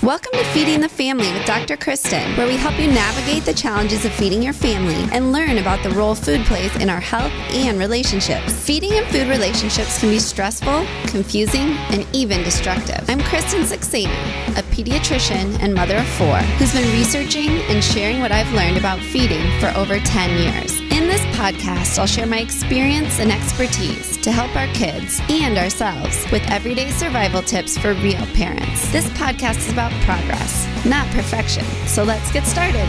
Welcome to Feeding the Family with Dr. Kristen, where we help you navigate the challenges of feeding your family and learn about the role food plays in our health and relationships. Feeding and food relationships can be stressful, confusing, and even destructive. I'm Kristen Saxena, a pediatrician and mother of 4 who's been researching and sharing what I've learned about feeding for over 10 years. In this podcast, I'll share my experience and expertise to help our kids and ourselves with everyday survival tips for real parents. This podcast is about progress, not perfection. So let's get started.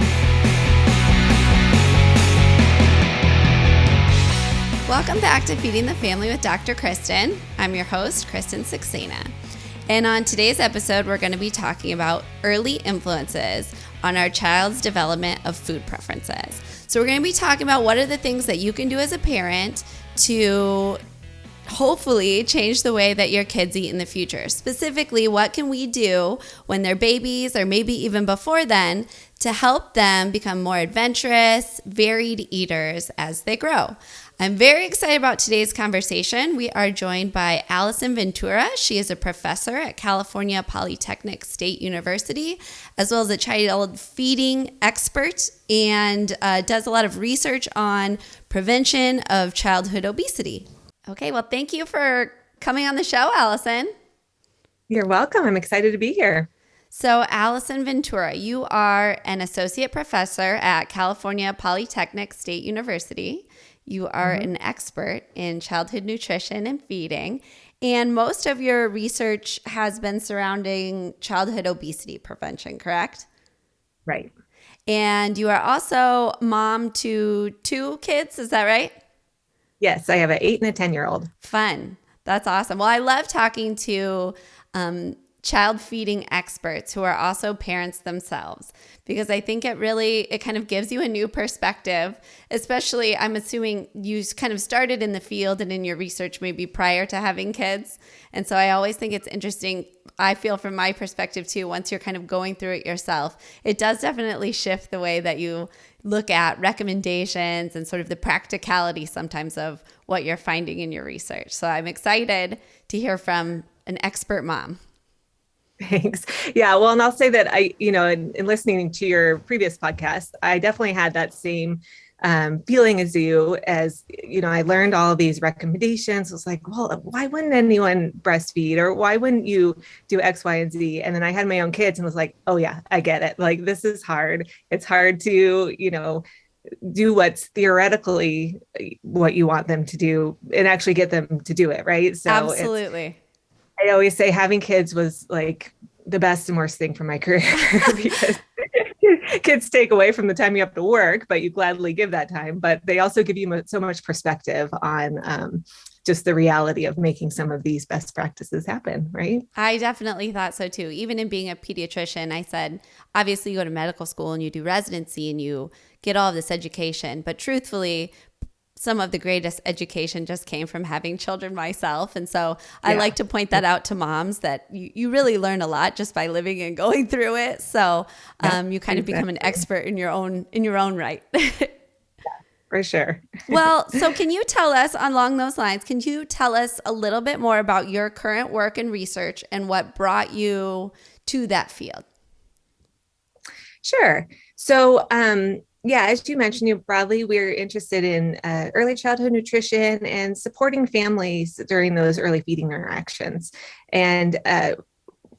Welcome back to Feeding the Family with Dr. Kristen. I'm your host, Kristen Saxena. And on today's episode, we're going to be talking about early influences on our child's development of food preferences. So we're going to be talking about what are the things that you can do as a parent to hopefully change the way that your kids eat in the future. Specifically, what can we do when they're babies or maybe even before then to help them become more adventurous, varied eaters as they grow? I'm very excited about today's conversation. We are joined by Allison Ventura. She is a professor at California Polytechnic State University, as well as a child feeding expert, and does a lot of research on prevention of childhood obesity. Okay, well, thank you for coming on the show, Allison. You're welcome. I'm excited to be here. So, Allison Ventura, you are an associate professor at California Polytechnic State University. You are an expert in childhood nutrition and feeding, and most of your research has been surrounding childhood obesity prevention, correct? Right. And you are also mom to 2 kids, is that right? Yes, I have an 8 and a 10-year-old. Fun. That's awesome. Well, I love talking to child feeding experts who are also parents themselves, because I think it kind of gives you a new perspective, especially I'm assuming you kind of started in the field and in your research maybe prior to having kids. And so I always think it's interesting. I feel from my perspective too, once you're kind of going through it yourself, it does definitely shift the way that you look at recommendations and sort of the practicality sometimes of what you're finding in your research. So I'm excited to hear from an expert mom. Thanks. Yeah, well, and I'll say that in listening to your previous podcast, I definitely had that same feeling as you, I learned all of these recommendations. I was like, well, why wouldn't anyone breastfeed, or why wouldn't you do X, Y, and Z? And then I had my own kids and was like, oh yeah, I get it. Like, this is hard. It's hard to, do what's theoretically what you want them to do and actually get them to do it. Right. So absolutely. I always say having kids was like the best and worst thing for my career because kids take away from the time you have to work, but you gladly give that time. But they also give you so much perspective on just the reality of making some of these best practices happen, right? I definitely thought so too. Even in being a pediatrician, I said, obviously you go to medical school and you do residency and you get all of this education, but truthfully, some of the greatest education just came from having children myself. And so I like to point that out to moms that you really learn a lot just by living and going through it. So you kind of become an expert in your own right. For sure. Well, so can you tell us along those lines, can you tell us a little bit more about your current work and research and what brought you to that field? Sure. So, as you mentioned, broadly, we're interested in early childhood nutrition and supporting families during those early feeding interactions. And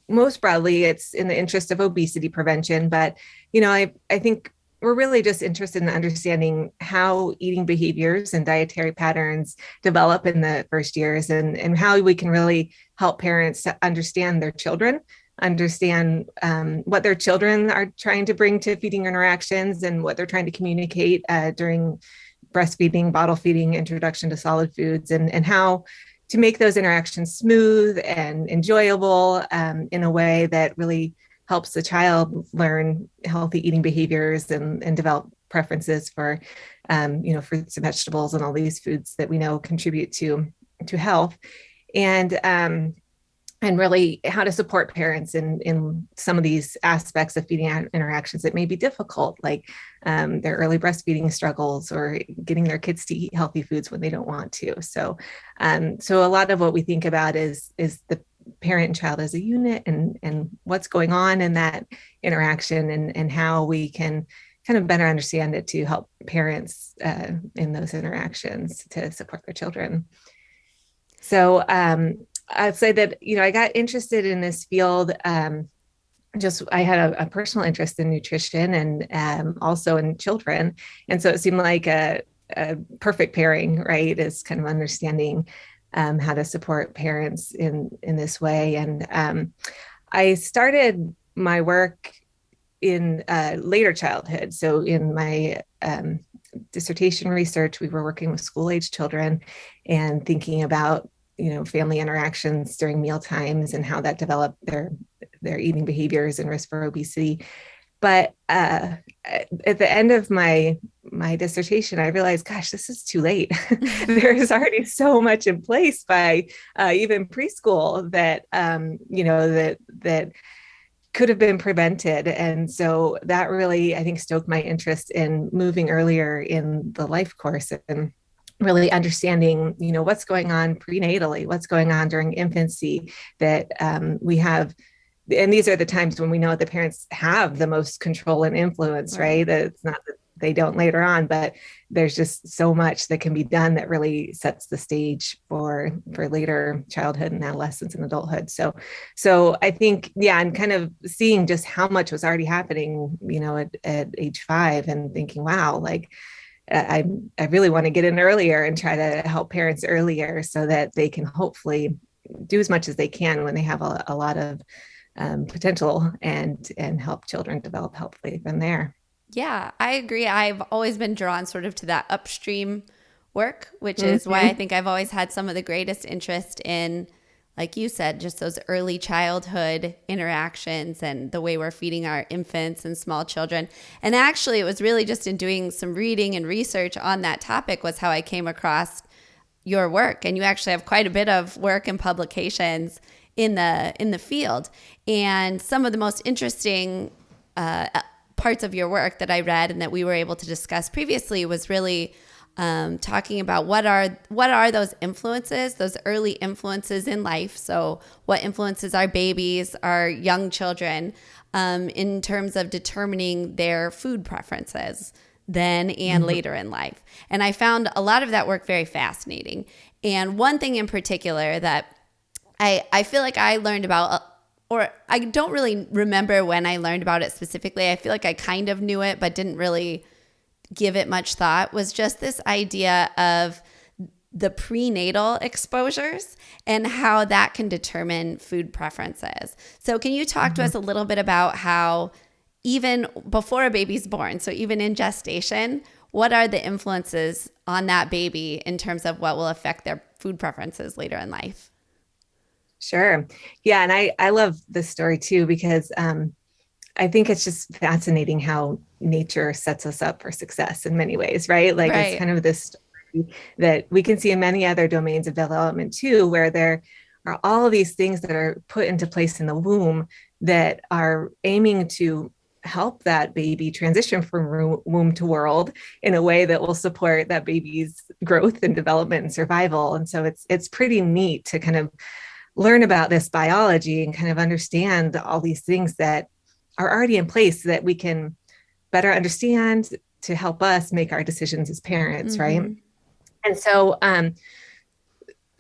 most broadly, it's in the interest of obesity prevention. But, I think we're really just interested in understanding how eating behaviors and dietary patterns develop in the first years and how we can really help parents to understand their children, understand what their children are trying to bring to feeding interactions and what they're trying to communicate during breastfeeding, bottle feeding, introduction to solid foods, and how to make those interactions smooth and enjoyable in a way that really helps the child learn healthy eating behaviors and develop preferences for, fruits and vegetables and all these foods that we know contribute to health. And really how to support parents in some of these aspects of feeding interactions that may be difficult, like their early breastfeeding struggles or getting their kids to eat healthy foods when they don't want to. So a lot of what we think about is the parent and child as a unit, and what's going on in that interaction, and how we can kind of better understand it to help parents in those interactions to support their children. So I'd say that, I got interested in this field. Just I had a personal interest in nutrition and also in children. And so it seemed like a perfect pairing, right? Is kind of understanding how to support parents in this way. And I started my work in later childhood. So in my dissertation research, we were working with school age children and thinking about family interactions during meal times and how that developed their eating behaviors and risk for obesity. But at the end of my dissertation, I realized, gosh, this is too late. There is already so much in place by even preschool that that could have been prevented. And so that really, I think, stoked my interest in moving earlier in the life course and really understanding, what's going on prenatally, what's going on during infancy, that we have. And these are the times when we know the parents have the most control and influence, right? That it's not that they don't later on, but there's just so much that can be done that really sets the stage for later childhood and adolescence and adulthood. So I think, yeah, I'm kind of seeing just how much was already happening, at age 5, and thinking, wow, like I really want to get in earlier and try to help parents earlier so that they can hopefully do as much as they can when they have a lot of potential and help children develop healthily from there. Yeah, I agree. I've always been drawn sort of to that upstream work, which is why I think I've always had some of the greatest interest in, like you said, just those early childhood interactions and the way we're feeding our infants and small children. And actually, it was really just in doing some reading and research on that topic was how I came across your work. And you actually have quite a bit of work and publications in the field. And some of the most interesting parts of your work that I read and that we were able to discuss previously was really talking about what are those influences, those early influences in life. So what influences our babies, our young children, in terms of determining their food preferences then and later in life. And I found a lot of that work very fascinating. And one thing in particular that I feel like I learned about, or I don't really remember when I learned about it specifically. I feel like I kind of knew it, but didn't really give it much thought, was just this idea of the prenatal exposures and how that can determine food preferences. So can you talk to us a little bit about how even before a baby's born, so even in gestation, what are the influences on that baby in terms of what will affect their food preferences later in life? Sure. Yeah. And I love this story too, because I think it's just fascinating how nature sets us up for success in many ways, right? Like it's kind of this story that we can see in many other domains of development too, where there are all of these things that are put into place in the womb that are aiming to help that baby transition from womb to world in a way that will support that baby's growth and development and survival. And so it's pretty neat to kind of learn about this biology and kind of understand all these things that are already in place so that we can better understand to help us make our decisions as parents, right? And so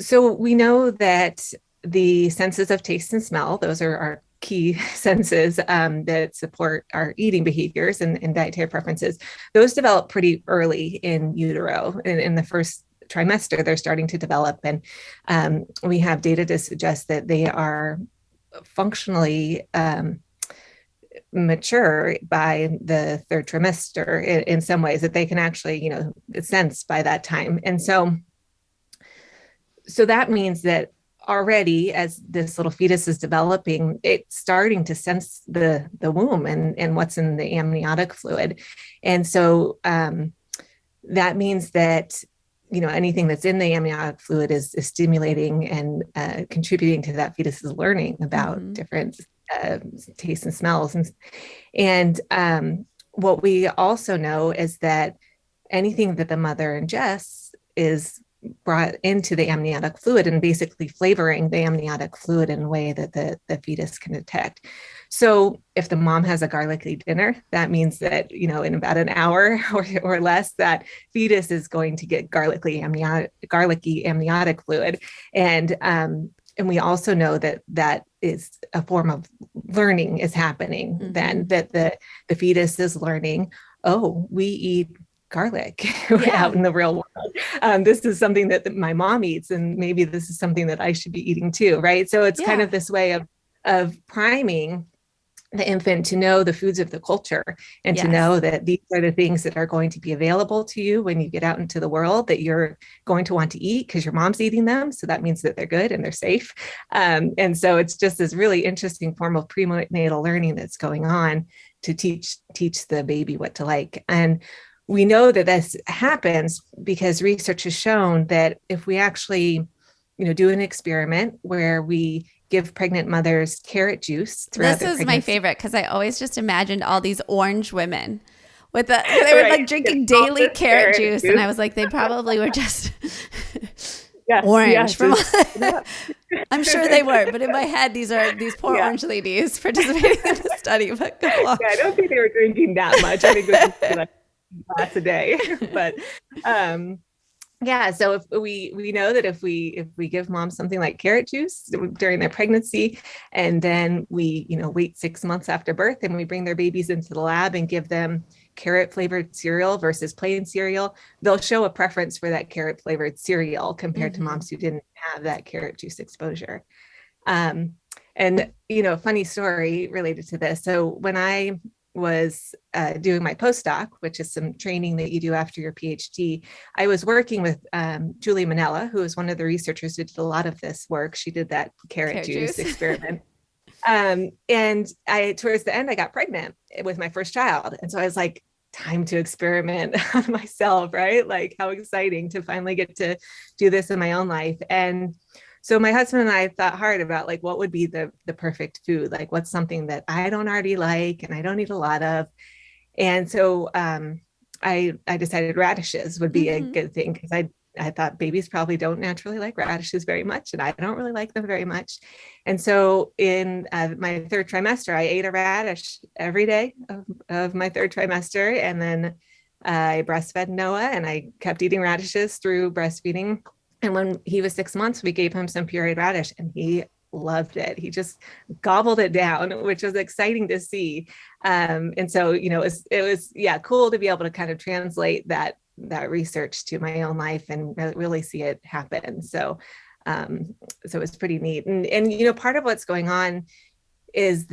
so we know that the senses of taste and smell, those are our key senses that support our eating behaviors and dietary preferences. Those develop pretty early in utero. In the first trimester, they're starting to develop. And we have data to suggest that they are functionally mature by the third trimester in some ways, that they can actually, sense by that time. And so that means that already as this little fetus is developing, it's starting to sense the womb and what's in the amniotic fluid. And so that means that anything that's in the amniotic fluid is stimulating and contributing to that fetus's learning about different tastes and smells. And what we also know is that anything that the mother ingests is brought into the amniotic fluid and basically flavoring the amniotic fluid in a way that the fetus can detect. So if the mom has a garlicky dinner, that means that, in about an hour or less, that fetus is going to get garlicky amniotic fluid. And we also know that is a form of learning is happening, then that the fetus is learning, oh, we eat garlic out in the real world. This is something that my mom eats, and maybe this is something that I should be eating too, right? So it's kind of this way of priming the infant to know the foods of the culture and to know that these are the things that are going to be available to you when you get out into the world that you're going to want to eat because your mom's eating them. So that means that they're good and they're safe. And so it's just this really interesting form of prenatal learning that's going on to teach the baby what to like. And we know that this happens because research has shown that if we actually, do an experiment where we give pregnant mothers carrot juice throughout their pregnancy. My favorite because I always just imagined all these orange women with they were like drinking daily carrot juice, and I was like, they probably were just orange from. I'm sure they were, but in my head, these poor orange ladies participating in the study. But I don't think they were drinking that much. I think it was like a glass a day, but. So if we know that if we give mom something like carrot juice during their pregnancy, and then we wait 6 months after birth and we bring their babies into the lab and give them carrot flavored cereal versus plain cereal, they'll show a preference for that carrot flavored cereal compared to moms who didn't have that carrot juice exposure. And funny story related to this. So when I was doing my postdoc, which is some training that you do after your PhD, I was working with Julie Manella, who is one of the researchers who did a lot of this work. She did that carrot juice experiment. And towards the end, I got pregnant with my first child. And so I was like, time to experiment on myself, right? Like how exciting to finally get to do this in my own life. And so my husband and I thought hard about like, what would be the perfect food? Like what's something that I don't already like and I don't eat a lot of. And so I decided radishes would be a good thing because I thought babies probably don't naturally like radishes very much, and I don't really like them very much. And so in my third trimester, I ate a radish every day of my third trimester. And then I breastfed Noah, and I kept eating radishes through breastfeeding. And when he was 6 months, we gave him some pureed radish, and he loved it. He just gobbled it down, which was exciting to see. And so, it was cool to be able to kind of translate that research to my own life and really see it happen. So it's pretty neat. And part of what's going on is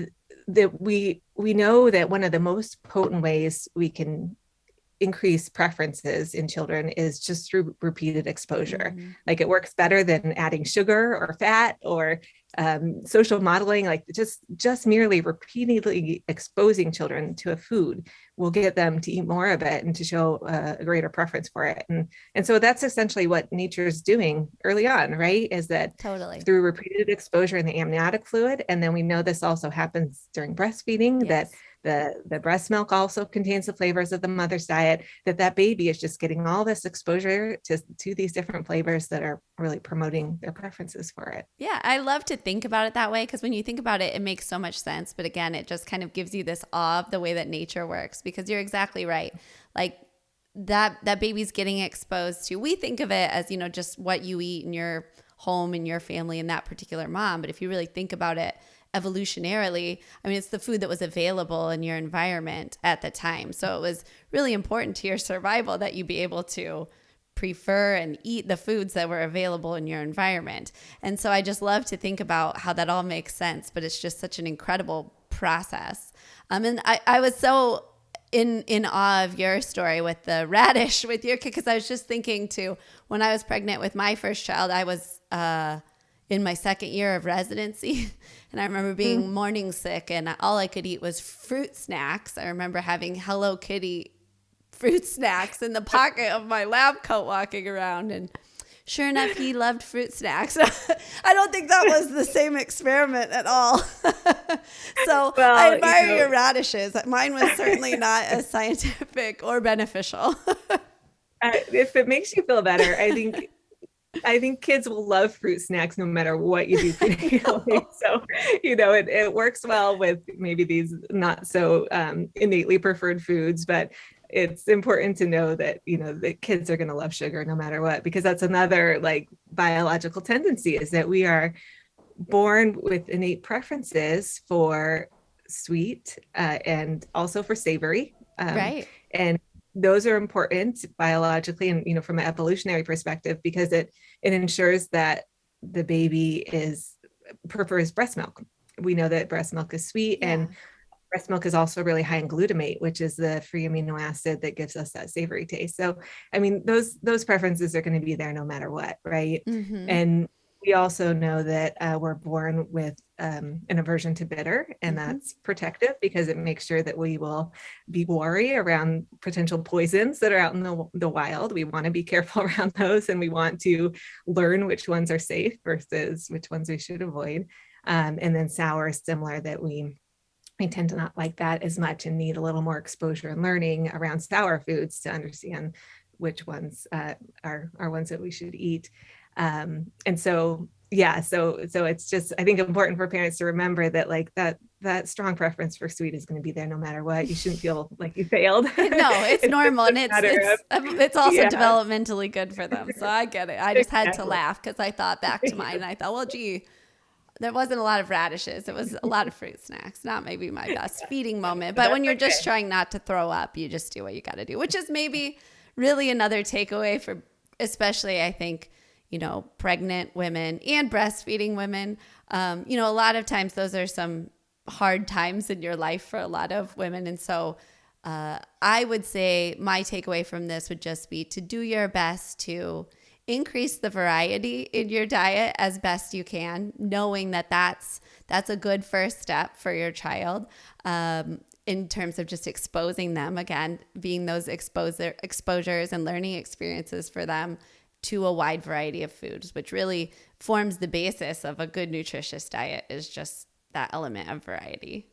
that we know that one of the most potent ways we can increase preferences in children is just through repeated exposure. Like it works better than adding sugar or fat or social modeling. Like just merely repeatedly exposing children to a food will get them to eat more of it and to show a greater preference for it. And so that's essentially what nature is doing early on, right? Is that through repeated exposure in the amniotic fluid. And then we know this also happens during breastfeeding, that the breast milk also contains the flavors of the mother's diet, that baby is just getting all this exposure to these different flavors that are really promoting their preferences for it. Yeah, I love to think about it that way because when you think about it, it makes so much sense. But again, it just kind of gives you this awe of the way that nature works, because you're exactly right. Like that baby's getting exposed to, we think of it as, just what you eat in your home and your family and that particular mom. But if you really think about it, evolutionarily, it's the food that was available in your environment at the time. So it was really important to your survival that you be able to prefer and eat the foods that were available in your environment. And so I just love to think about how that all makes sense, but it's just such an incredible process. And I was so in awe of your story with the radish with your kid, because I was just thinking too, when I was pregnant with my first child, I was in my second year of residency. And I remember being morning sick, and all I could eat was fruit snacks. I remember having Hello Kitty fruit snacks in the pocket of my lab coat walking around. And sure enough, he loved fruit snacks. I don't think that was the same experiment at all. So I admire your radishes. Mine was certainly not as scientific or beneficial. If it makes you feel better, I think I think kids will love fruit snacks no matter what you do prenatally. So, it works well with maybe these not so innately preferred foods, but it's important to know that, that kids are going to love sugar no matter what, because that's another like biological tendency, is that we are born with innate preferences for sweet and also for savory. Right. And those are important biologically and, from an evolutionary perspective, because it ensures that the baby prefers breast milk. We know that breast milk is sweet, Yeah. and breast milk is also really high in glutamate, which is the free amino acid that gives us that savory taste. So, I mean, those preferences are going to be there no matter what, right? Mm-hmm. And we also know that we're born with an aversion to bitter, and Mm-hmm. that's protective because it makes sure that we will be wary around potential poisons that are out in the wild. We want to be careful around those, and we want to learn which ones are safe versus which ones we should avoid. And then sour is similar, that we tend to not like that as much and need a little more exposure and learning around sour foods to understand which ones are ones that we should eat. And so, yeah, so it's just, I think, important for parents to remember that like that strong preference for sweet is going to be there no matter what. You shouldn't feel like you failed. No, it's normal, and it's also yeah, developmentally good for them. So I get it. I just had to exactly. laugh because I thought back to mine, and I thought, well, gee, there wasn't a lot of radishes. It was a lot of fruit snacks. Not maybe my best feeding moment, but when you're just trying not to throw up, you just do what you got to do, which is maybe really another takeaway for, especially I think, pregnant women and breastfeeding women. A lot of times those are some hard times in your life for a lot of women. And so I would say my takeaway from this would just be to do your best to increase the variety in your diet as best you can, knowing that that's a good first step for your child, in terms of just exposing them, again, being those exposures and learning experiences for them to a wide variety of foods, which really forms the basis of a good nutritious diet, is just that element of variety.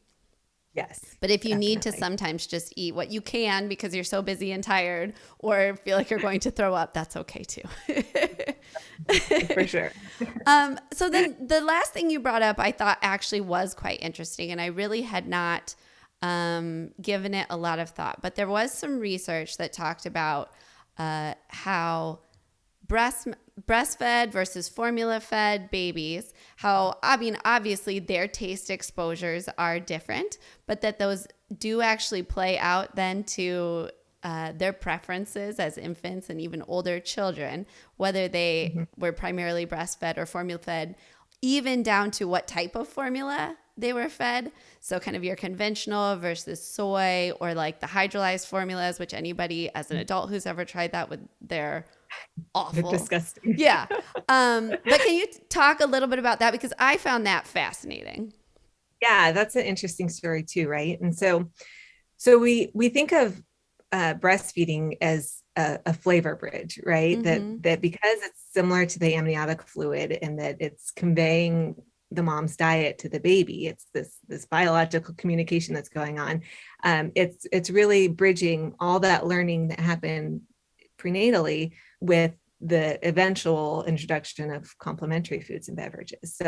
Yes. But if you need to definitely. sometimes just eat what you can because you're so busy and tired, or feel like you're going to throw up, that's okay too. For sure. So then the last thing you brought up, I thought actually was quite interesting, and I really had not given it a lot of thought. But there was some research that talked about how breastfed versus formula fed babies, how, I mean, obviously their taste exposures are different, but that those do actually play out then to their preferences as infants and even older children, whether they were primarily breastfed or formula fed, even down to what type of formula they were fed. So kind of your conventional versus soy, or like the hydrolyzed formulas, which anybody as an adult who's ever tried that, they're awful. Disgusting. Yeah. But can you talk a little bit about that? Because I found that fascinating. Yeah, that's an interesting story too, right? And so we think of breastfeeding as a flavor bridge, right? Mm-hmm. That because it's similar to the amniotic fluid, and that it's conveying the mom's diet to the baby, it's this biological communication that's going on. It's really bridging all that learning that happened prenatally with the eventual introduction of complementary foods and beverages.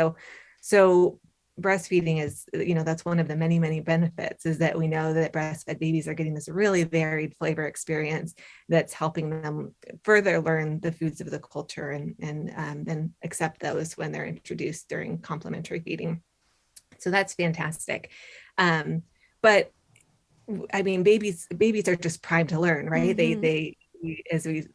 So breastfeeding is, that's one of the many benefits, is that we know that breastfed babies are getting this really varied flavor experience that's helping them further learn the foods of the culture, and then accept those when they're introduced during complementary feeding. So that's fantastic. But I mean, babies are just primed to learn, right? Mm-hmm. They as we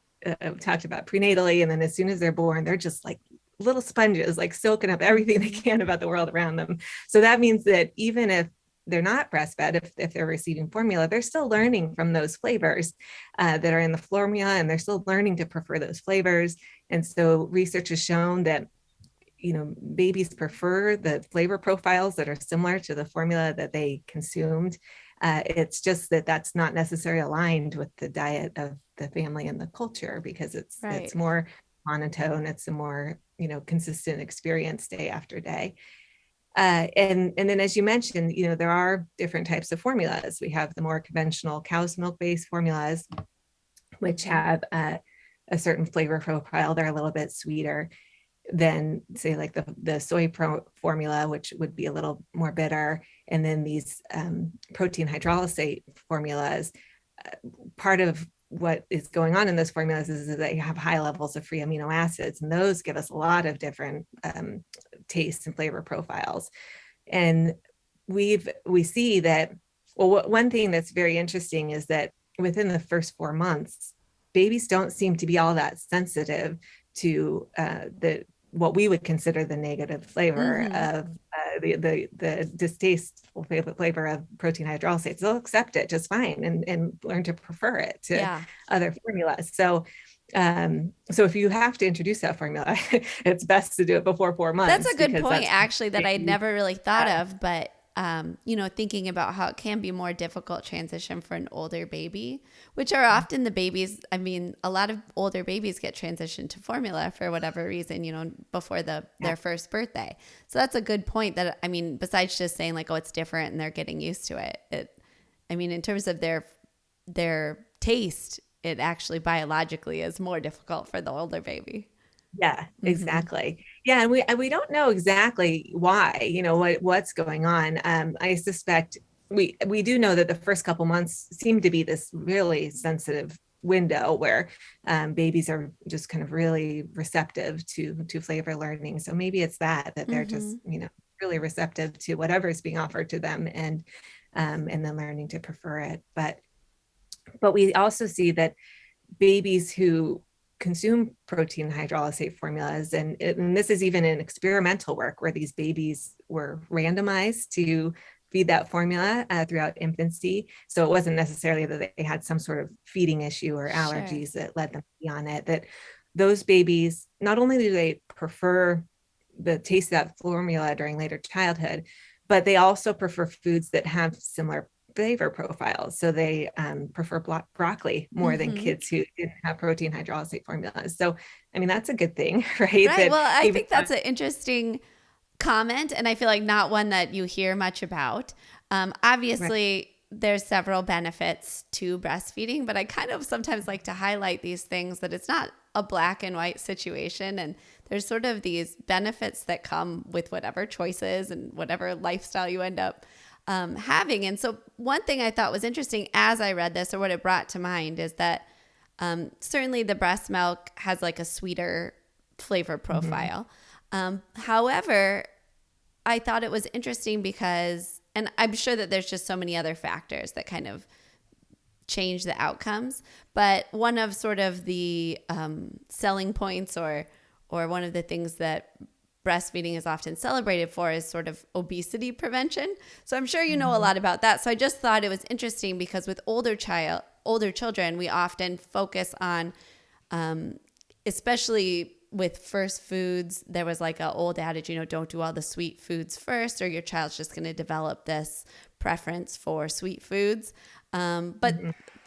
talked about prenatally, and then as soon as they're born, they're just like little sponges, like soaking up everything they can about the world around them. So that means that even if they're not breastfed, if they're receiving formula, they're still learning from those flavors that are in the formula, and they're still learning to prefer those flavors. And so research has shown that babies prefer the flavor profiles that are similar to the formula that they consumed. It's just that that's not necessarily aligned with the diet of the family and the culture, because it's more monotone. It's a more consistent experience day after day. And then, as you mentioned, there are different types of formulas. We have the more conventional cow's milk based formulas, which have a certain flavor profile. They're a little bit sweeter than say like the formula, which would be a little more bitter. And then these protein hydrolysate formulas, part of what is going on in those formulas is that they have high levels of free amino acids, and those give us a lot of different taste and flavor profiles. And we see that, well, one thing that's very interesting is that within the first 4 months, babies don't seem to be all that sensitive to the what we would consider the negative flavor of the distasteful flavor of protein hydrolysates. They'll accept it just fine and learn to prefer it to other formulas. So if you have to introduce that formula, it's best to do it before 4 months. That's a good point, actually, that I'd never really thought of, but thinking about how it can be more difficult transition for an older baby, which are often the babies. I mean, a lot of older babies get transitioned to formula for whatever reason, before their first birthday. So that's a good point that, I mean, besides just saying like, oh, it's different and they're getting used to it. In terms of their taste, it actually biologically is more difficult for the older baby. Yeah, exactly. Yeah. And we don't know exactly why, what's going on. I suspect we do know that the first couple months seem to be this really sensitive window where babies are just kind of really receptive to flavor learning. So maybe it's that they're just, really receptive to whatever is being offered to them, and then learning to prefer it. But we also see that babies who consume protein hydrolysate formulas, and this is even in experimental work where these babies were randomized to feed that formula throughout infancy. So it wasn't necessarily that they had some sort of feeding issue or allergies that led them to be on it, that those babies, not only do they prefer the taste of that formula during later childhood, but they also prefer foods that have similar flavor profiles. So they prefer broccoli more than kids who didn't have protein hydrolysate formulas. So, I mean, that's a good thing, right? Right. Well, I think that's an interesting comment, and I feel like not one that you hear much about. Obviously, there's several benefits to breastfeeding, but I kind of sometimes like to highlight these things, that it's not a black and white situation, and there's sort of these benefits that come with whatever choices and whatever lifestyle you end up having. And so one thing I thought was interesting as I read this, or what it brought to mind, is that certainly the breast milk has like a sweeter flavor profile. However, I thought it was interesting because, and I'm sure that there's just so many other factors that kind of change the outcomes, but one of sort of the selling points, or one of the things that breastfeeding is often celebrated for, is sort of obesity prevention. So I'm sure you know a lot about that. So I just thought it was interesting because with older children, we often focus on, especially with first foods, there was like an old adage, don't do all the sweet foods first, or your child's just going to develop this preference for sweet foods. But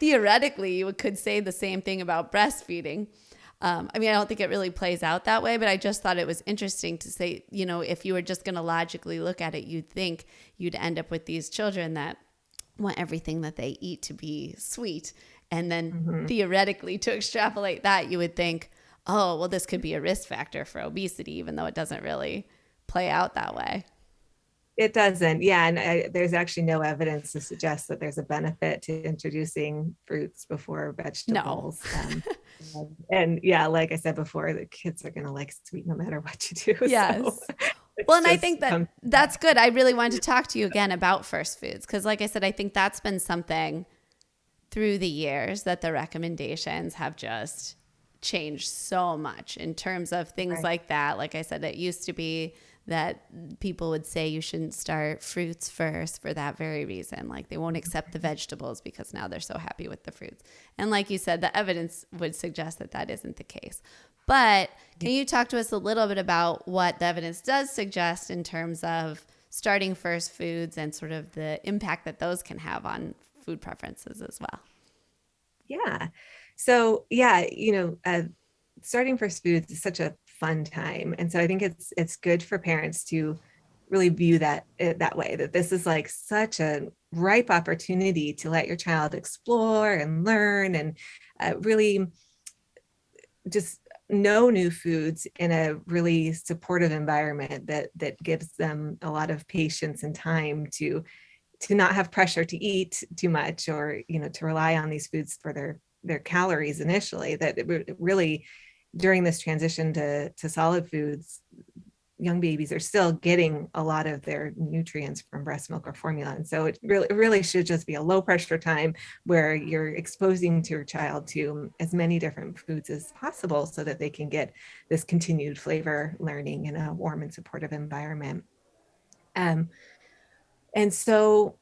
theoretically, you could say the same thing about breastfeeding. I don't think it really plays out that way, but I just thought it was interesting to say, if you were just going to logically look at it, you'd think you'd end up with these children that want everything that they eat to be sweet. And then theoretically, to extrapolate that, you would think, oh, well, this could be a risk factor for obesity, even though it doesn't really play out that way. It doesn't. Yeah. And there's actually no evidence to suggest that there's a benefit to introducing fruits before vegetables. No. And yeah, like I said before, the kids are going to like sweet no matter what you do. Yes. So well, and I think that's good. I really wanted to talk to you again about first foods, because like I said, I think that's been something through the years that the recommendations have just changed so much in terms of things like that. Like I said, it used to be that people would say you shouldn't start fruits first for that very reason. Like they won't accept the vegetables because now they're so happy with the fruits. And like you said, the evidence would suggest that that isn't the case. But can you talk to us a little bit about what the evidence does suggest in terms of starting first foods and sort of the impact that those can have on food preferences as well? Yeah. So yeah, starting first foods is such a fun time. And so I think it's good for parents to really view that way, that this is like such a ripe opportunity to let your child explore and learn and really just know new foods in a really supportive environment that gives them a lot of patience and time to not have pressure to eat too much, or to rely on these foods for their calories initially. That it really, during this transition to solid foods, young babies are still getting a lot of their nutrients from breast milk or formula. And so it really should just be a low pressure time where you're exposing to your child to as many different foods as possible so that they can get this continued flavor learning in a warm and supportive environment. And so,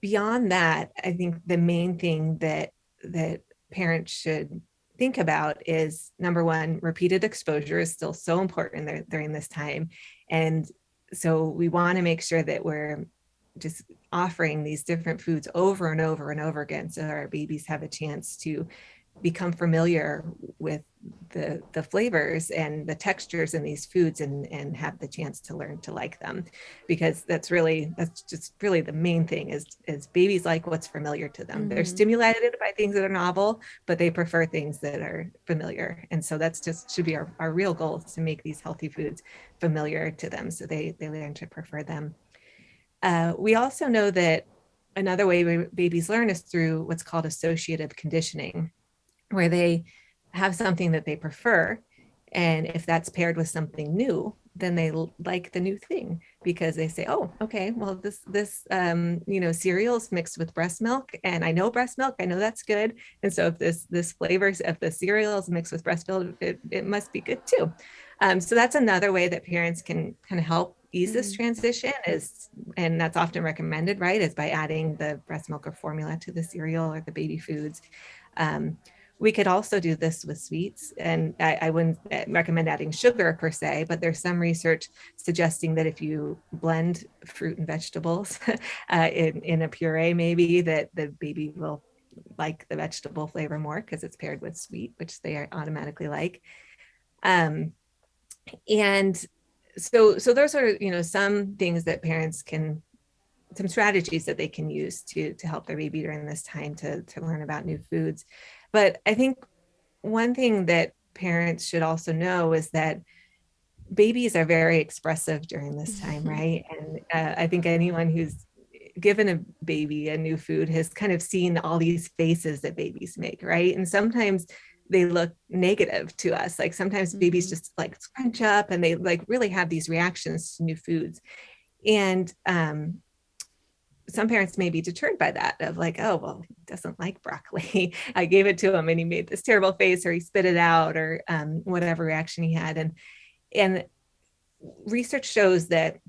beyond that, I think the main thing that parents should think about is, number one, repeated exposure is still so important during this time. And so we want to make sure that we're just offering these different foods over and over and over again, so our babies have a chance to become familiar with the flavors and the textures in these foods, and have the chance to learn to like them, because that's just really the main thing is babies like what's familiar to them. They're stimulated by things that are novel, but they prefer things that are familiar. And so that's just should be our real goal, is to make these healthy foods familiar to them so they learn to prefer them. We also know that another way babies learn is through what's called associative conditioning, where they have something that they prefer. And if that's paired with something new, then they like the new thing, because they say, oh, okay, well, this cereal is mixed with breast milk, and I know breast milk, I know that's good. And so if this flavors of the cereal is mixed with breast milk, it must be good too. So that's another way that parents can kind of help ease this transition, and that's often recommended, right, is by adding the breast milk or formula to the cereal or the baby foods. We could also do this with sweets, and I wouldn't recommend adding sugar per se, but there's some research suggesting that if you blend fruit and vegetables in a puree, maybe that the baby will like the vegetable flavor more because it's paired with sweet, which they automatically like. And so those are, some things that parents can, some strategies that they can use to help their baby during this time to learn about new foods. But I think one thing that parents should also know is that babies are very expressive during this time, right? And I think anyone who's given a baby a new food has kind of seen all these faces that babies make, right? And sometimes they look negative to us. Like sometimes babies just like scrunch up and they like really have these reactions to new foods. And some parents may be deterred by that, of like, oh, well, he doesn't like broccoli. I gave it to him and he made this terrible face, or he spit it out, or whatever reaction he had. And research shows that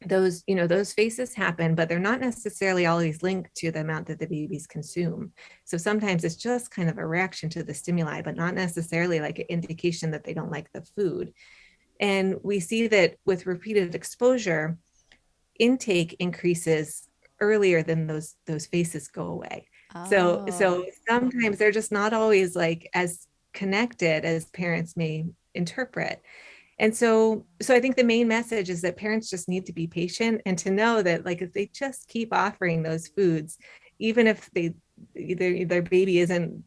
those faces happen, but they're not necessarily always linked to the amount that the babies consume. So sometimes it's just kind of a reaction to the stimuli, but not necessarily like an indication that they don't like the food. And we see that with repeated exposure, intake increases earlier than those faces go away. So sometimes they're just not always like as connected as parents may interpret. And so I think the main message is that parents just need to be patient, and to know that like if they just keep offering those foods, even if their baby isn't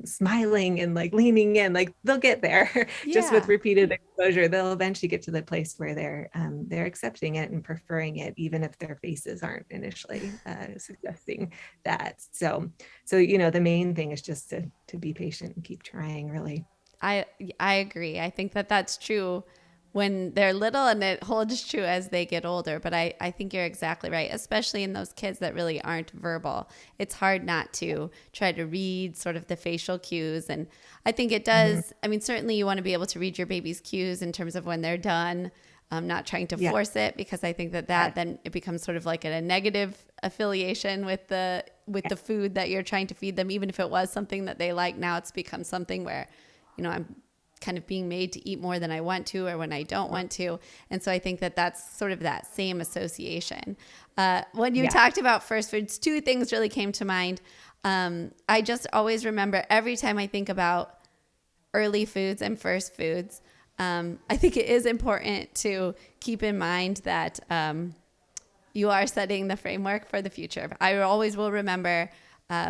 smiling and like leaning in, like they'll get there. Just with repeated exposure, they'll eventually get to the place where they're accepting it and preferring it, even if their faces aren't initially suggesting that. So the main thing is just to be patient and keep trying, really. I agree. I think that's true when they're little, and it holds true as they get older. But I think you're exactly right, especially in those kids that really aren't verbal. It's hard not to try to read sort of the facial cues. And I think it does. I mean, certainly you want to be able to read your baby's cues in terms of when they're done, not trying to force it, because I think that then it becomes sort of like a negative affiliation with the food that you're trying to feed them. Even if it was something that they like, now it's become something where, I'm kind of being made to eat more than I want to, or when I don't want to. And so I think that's sort of that same association. When you talked about first foods, two things really came to mind. I just always remember, every time I think about early foods and first foods, I think it is important to keep in mind that you are setting the framework for the future. I always will remember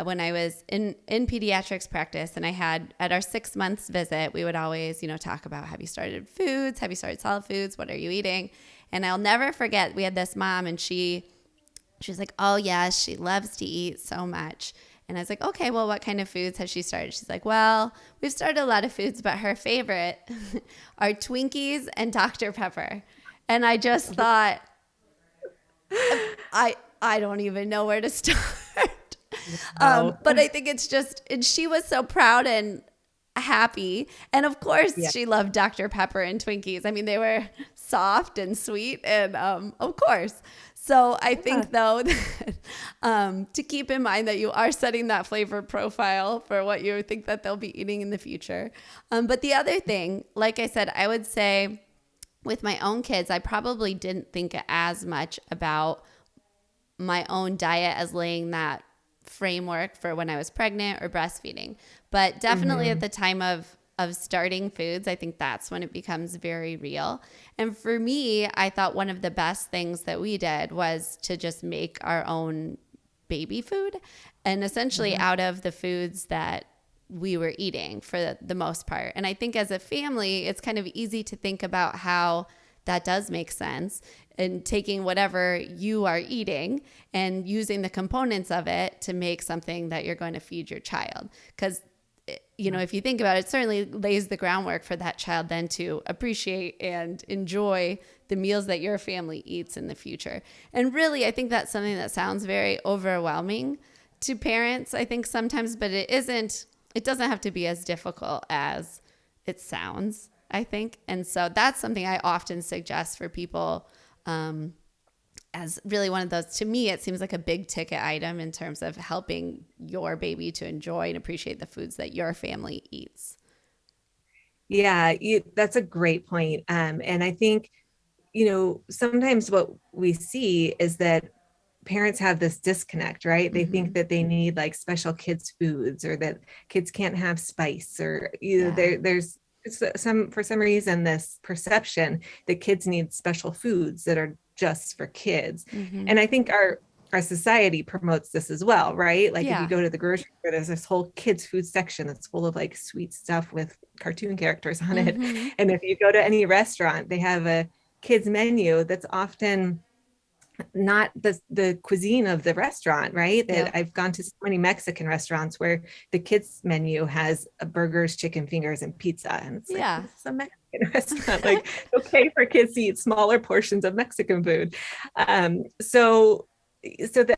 when I was in pediatrics practice, and I had at our 6 months visit, we would always, talk about, have you started foods? Have you started solid foods? What are you eating? And I'll never forget, we had this mom, and she's like, oh yes, she loves to eat so much. And I was like, okay, well, what kind of foods has she started? She's like, well, we've started a lot of foods, but her favorite are Twinkies and Dr. Pepper. And I just thought, I don't even know where to start. But I think it's just, and she was so proud and happy. And of course, she loved Dr. Pepper and Twinkies. I mean, they were soft and sweet, and of course. So I think, though, that, to keep in mind that you are setting that flavor profile for what you think that they'll be eating in the future. But the other thing, like I said, I would say with my own kids, I probably didn't think as much about my own diet as laying that framework for when I was pregnant or breastfeeding. But definitely at the time of starting foods, I think that's when it becomes very real. And for me, I thought one of the best things that we did was to just make our own baby food, and essentially out of the foods that we were eating for the most part. And I think as a family, it's kind of easy to think about how that does make sense, and taking whatever you are eating and using the components of it to make something that you're going to feed your child. Because, if you think about it, it certainly lays the groundwork for that child then to appreciate and enjoy the meals that your family eats in the future. And really, I think that's something that sounds very overwhelming to parents, I think sometimes, but it isn't. It doesn't have to be as difficult as it sounds, I think. And so that's something I often suggest for people, as really one of those, to me, it seems like a big ticket item in terms of helping your baby to enjoy and appreciate the foods that your family eats. Yeah, that's a great point. And I think, sometimes what we see is that parents have this disconnect, right? They think that they need like special kids foods, or that kids can't have spice, or there's for some reason this perception that kids need special foods that are just for kids. And I think our society promotes this as well, right? Like if you go to the grocery store, there's this whole kids food section that's full of like sweet stuff with cartoon characters on it. And if you go to any restaurant, they have a kids menu that's often not the cuisine of the restaurant, right? That I've gone to so many Mexican restaurants where the kids menu has burgers, chicken fingers, and pizza, and it's like, this is a Mexican restaurant. Like, okay for kids to eat smaller portions of Mexican food. So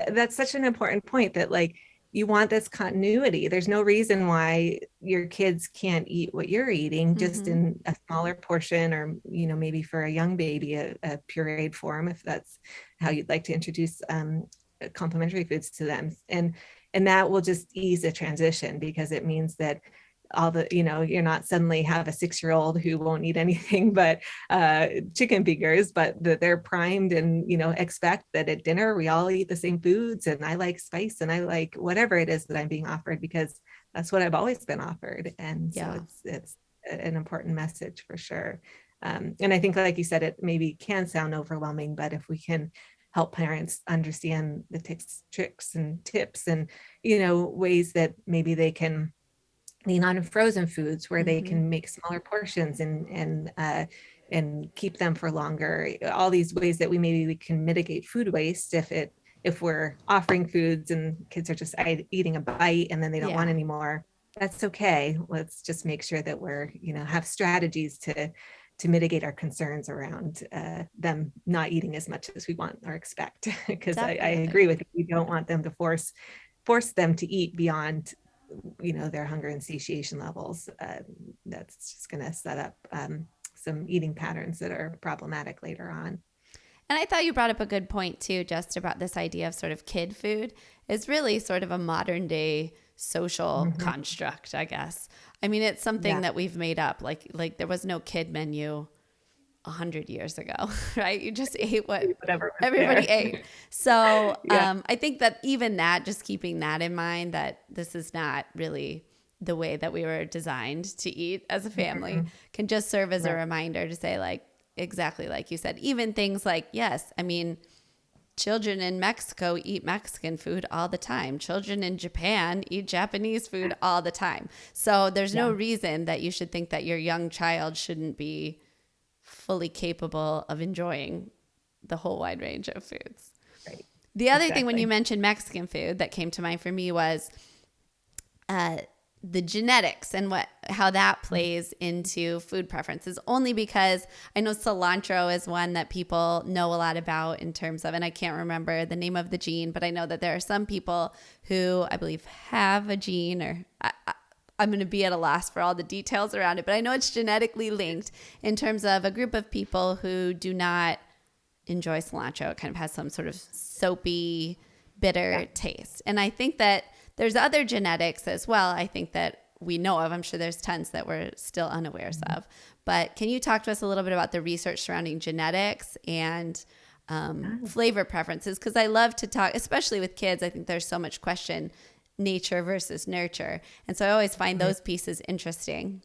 that's such an important point, that like you want this continuity. There's no reason why your kids can't eat what you're eating, just in a smaller portion, or, maybe for a young baby, a pureed form, if that's how you'd like to introduce complementary foods to them. And that will just ease the transition, because it means that you're not suddenly have a 6-year-old who won't eat anything but chicken fingers, but that they're primed and, expect that at dinner we all eat the same foods, and I like spice, and I like whatever it is that I'm being offered, because that's what I've always been offered. And so it's an important message for sure. And I think, like you said, it maybe can sound overwhelming, but if we can help parents understand the tricks and tips and, ways that maybe they can lean on frozen foods, where they can make smaller portions and keep them for longer. All these ways that we can mitigate food waste if we're offering foods and kids are just eating a bite and then they don't want any more. That's okay. Let's just make sure that we're, have strategies to mitigate our concerns around them not eating as much as we want or expect. Because I agree with you. We don't want them to force them to eat beyond their hunger and satiation levels. That's just going to set up some eating patterns that are problematic later on. And I thought you brought up a good point too, just about this idea of sort of kid food is really sort of a modern day social construct, I guess. I mean, it's something that we've made up. Like there was no kid menu 100 years ago, right? You just ate what everybody ate. So I think that even that, just keeping that in mind, that this is not really the way that we were designed to eat as a family, can just serve as a reminder to say, like, exactly like you said, even things like, yes, I mean, children in Mexico eat Mexican food all the time. Children in Japan eat Japanese food all the time. So there's no reason that you should think that your young child shouldn't be fully capable of enjoying the whole wide range of foods. Right. The other thing when you mentioned Mexican food that came to mind for me was the genetics and how that plays into food preferences, only because I know cilantro is one that people know a lot about in terms of, and I can't remember the name of the gene, but I know that there are some people who I believe have a gene, or I'm going to be at a loss for all the details around it, but I know it's genetically linked in terms of a group of people who do not enjoy cilantro. It kind of has some sort of soapy, bitter taste. And I think that there's other genetics as well, I think that we know of. I'm sure there's tons that we're still unawares of. But can you talk to us a little bit about the research surrounding genetics and flavor preferences? Because I love to talk, especially with kids. I think there's so much question, nature versus nurture. And so I always find those pieces interesting.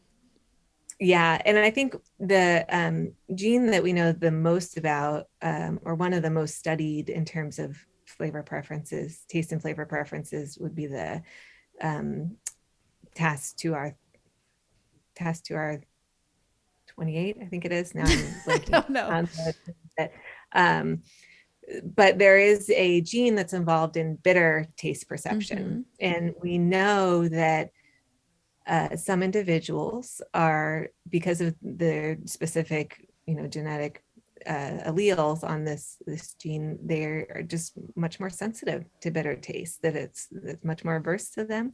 Yeah. And I think the gene that we know the most about, or one of the most studied in terms of flavor preferences, taste and flavor preferences, would be the TAS2R 28, I think it is. Now I'm blanking. I don't know. But there is a gene that's involved in bitter taste perception. And we know that some individuals are, because of their specific, genetic alleles on this gene, they are just much more sensitive to bitter taste, that it's much more averse to them.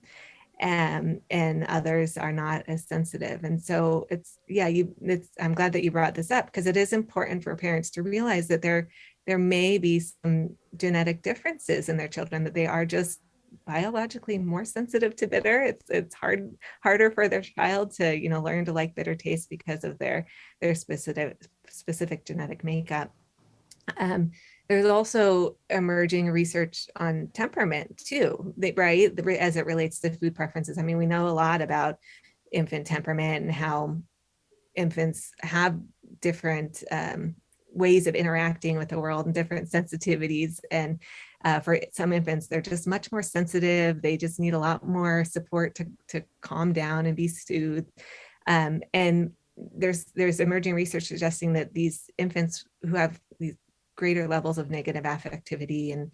And others are not as sensitive. And so I'm glad that you brought this up, because it is important for parents to realize that there may be some genetic differences in their children, that they are just biologically more sensitive to bitter. It's harder for their child to, learn to like bitter taste because of their specific genetic makeup. There's also emerging research on temperament too, right? As it relates to food preferences. I mean, we know a lot about infant temperament and how infants have different ways of interacting with the world and different sensitivities. And for some infants, they're just much more sensitive. They just need a lot more support to calm down and be soothed. And there's emerging research suggesting that these infants who have these greater levels of negative affectivity and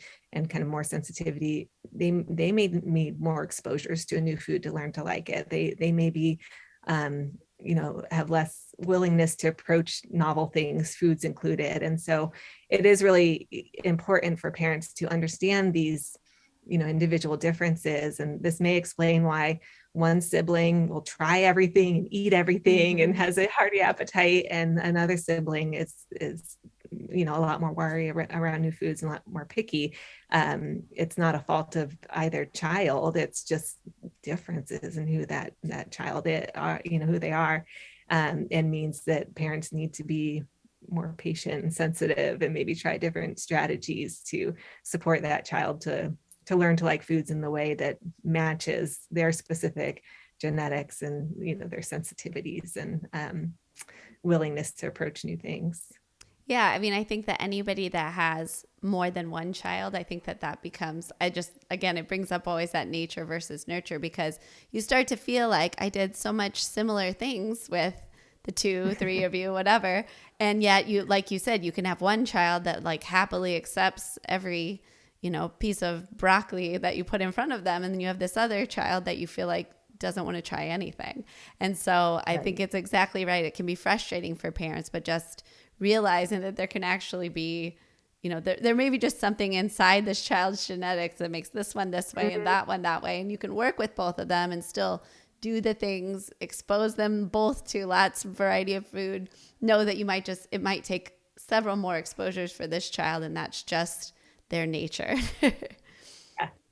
kind of more sensitivity, they may need more exposures to a new food to learn to like it. They may be have less willingness to approach novel things, foods included. And so it is really important for parents to understand these, individual differences. And this may explain why one sibling will try everything and eat everything and has a hearty appetite, and another sibling is a lot more worry around new foods and a lot more picky. It's not a fault of either child. It's just differences in who that child is, who they are, and means that parents need to be more patient and sensitive, and maybe try different strategies to support that child to learn to like foods in the way that matches their specific genetics and their sensitivities and willingness to approach new things. Yeah, I mean, I think that anybody that has more than one child, I think that becomes, again, it brings up always that nature versus nurture, because you start to feel like I did so much similar things with the 2, 3 of you, whatever. And yet you, like you said, you can have one child that like happily accepts every, piece of broccoli that you put in front of them. And then you have this other child that you feel like doesn't want to try anything. And so I think it's exactly right. It can be frustrating for parents, but just realizing that there can actually be, there may be just something inside this child's genetics that makes this one this way and that one that way. And you can work with both of them and still do the things, expose them both to lots of variety of food. Know that it might take several more exposures for this child, and that's just their nature.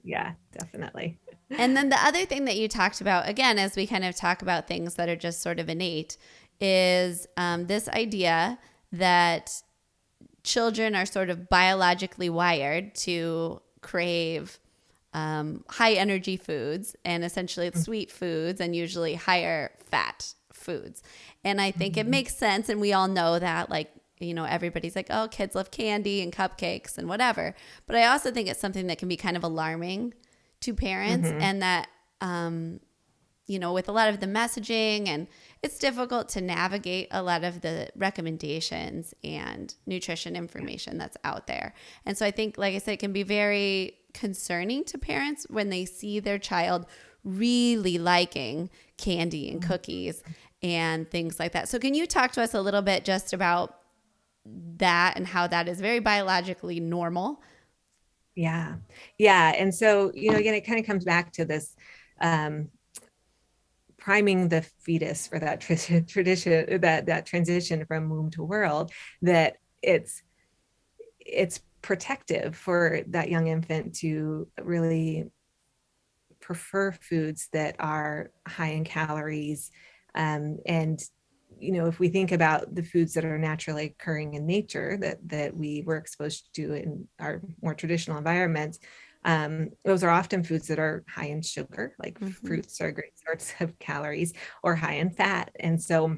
Yeah, definitely. And then the other thing that you talked about, again, as we kind of talk about things that are just sort of innate, is this idea that children are sort of biologically wired to crave high energy foods, and essentially sweet foods, and usually higher fat foods. And I think it makes sense. And we all know that, like, everybody's like, oh, kids love candy and cupcakes and whatever. But I also think it's something that can be kind of alarming to parents, Mm-hmm. and that, with a lot of the messaging, and it's difficult to navigate a lot of the recommendations and nutrition information that's out there. And so I think, like I said, it can be very concerning to parents when they see their child really liking candy and cookies and things like that. So can you talk to us a little bit just about that and how that is very biologically normal? Yeah. Yeah. And so, again, it kind of comes back to this um, priming the fetus for that tradition, that transition from womb to world, that it's protective for that young infant to really prefer foods that are high in calories. And if we think about the foods that are naturally occurring in nature that we were exposed to in our more traditional environments, those are often foods that are high in sugar, like Mm-hmm. fruits are great source of calories, or high in fat. And so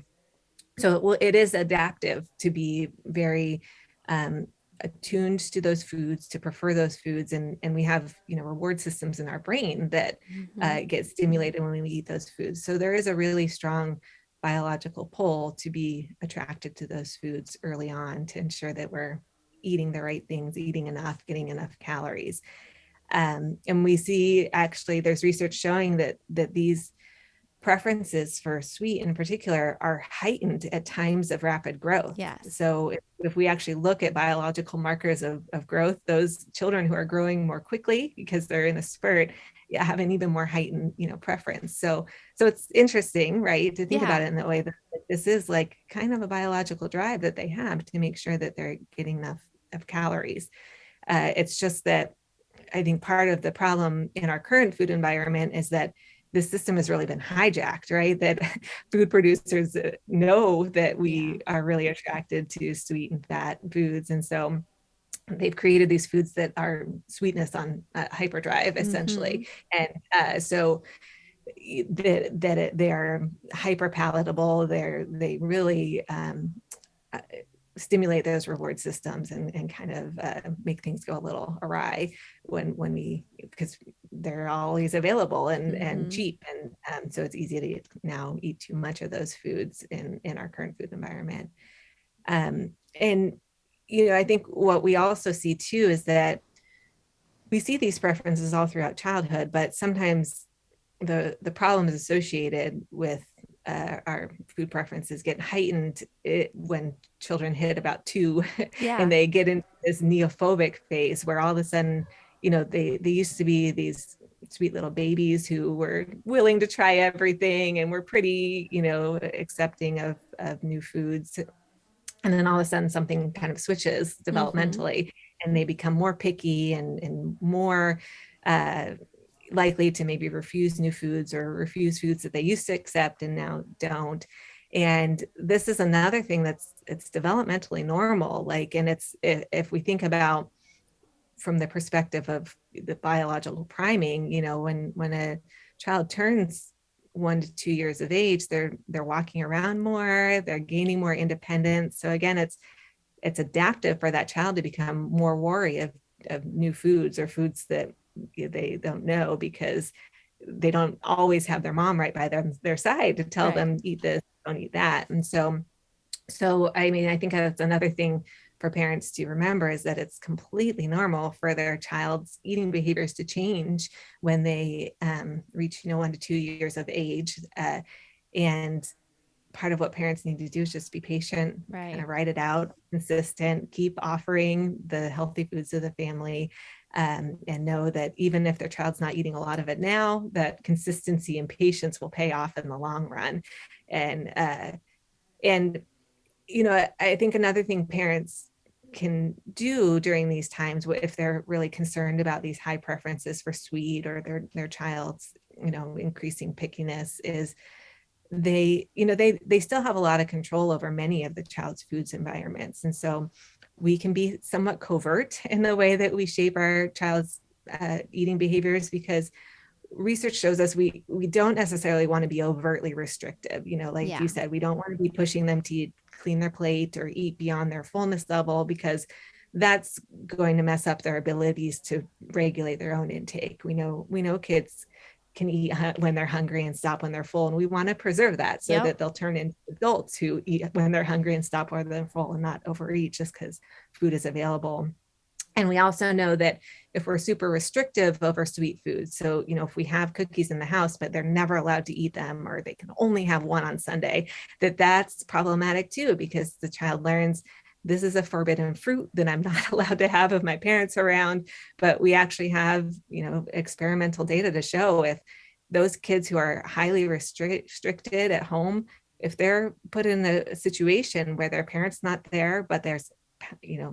it is adaptive to be very um, attuned to those foods, to prefer those foods, and we have reward systems in our brain that Mm-hmm. get stimulated when we eat those foods. So there is a really strong biological pull to be attracted to those foods early on, to ensure that we're eating the right things, eating enough, getting enough calories. And we see, actually, there's research showing that these preferences for sweet in particular are heightened at times of rapid growth. Yes. So if we actually look at biological markers of growth, those children who are growing more quickly because they're in a spurt have an even more heightened, preference. So it's interesting, right, to think about Yeah. it in that way, that this is like kind of a biological drive that they have to make sure that they're getting enough of calories. It's just that I think part of the problem in our current food environment is that this system has really been hijacked, right? That food producers know that Yeah. we are really attracted to sweet and fat foods. And so they've created these foods that are sweetness on hyperdrive, Mm-hmm. essentially. And so they are hyper palatable. They really uh, stimulate those reward systems, and kind of make things go a little awry when we, because they're always available and Mm-hmm. cheap, and so it's easy to now eat too much of those foods in our current food environment. And I think what we also see too is that we see these preferences all throughout childhood, but sometimes the problems associated with our food preferences get heightened when children hit about 2 and Yeah. they get into this neophobic phase where all of a sudden, they used to be these sweet little babies who were willing to try everything and were pretty, accepting of new foods. And then all of a sudden something kind of switches Mm-hmm. developmentally, and they become more picky and more uh, likely to maybe refuse new foods, or refuse foods that they used to accept and now don't. And this is another thing it's developmentally normal. Like, and it's, if we think about from the perspective of the biological priming, when a child turns 1 to 2 years of age, they're walking around more, they're gaining more independence. So again, it's adaptive for that child to become more wary of new foods, or foods that they don't know, because they don't always have their mom right by their side to tell Right. them, eat this, don't eat that. And so I mean, I think that's another thing for parents to remember, is that it's completely normal for their child's eating behaviors to change when they reach 1 to 2 years of age. And part of what parents need to do is just be patient, kind Right. of write it out, consistent, keep offering the healthy foods to the family, and know that even if their child's not eating a lot of it now, that consistency and patience will pay off in the long run. And I think another thing parents can do during these times, if they're really concerned about these high preferences for sweet, or their child's increasing pickiness, is they still have a lot of control over many of the child's foods environments. And so we can be somewhat covert in the way that we shape our child's eating behaviors, because research shows us we don't necessarily want to be overtly restrictive. Like Yeah. you said, we don't want to be pushing them to clean their plate or eat beyond their fullness level, because that's going to mess up their abilities to regulate their own intake. We know kids can eat when they're hungry and stop when they're full, and we want to preserve that so that Yep. they'll turn into adults who eat when they're hungry and stop when they're full, and not overeat just because food is available. And we also know that if we're super restrictive over sweet foods, so, if we have cookies in the house, but they're never allowed to eat them, or they can only have one on Sunday, that's problematic too, because the child learns this is a forbidden fruit that I'm not allowed to have if my parents are around. But we actually have, experimental data to show if those kids who are highly restricted at home, if they're put in a situation where their parents not there, but there's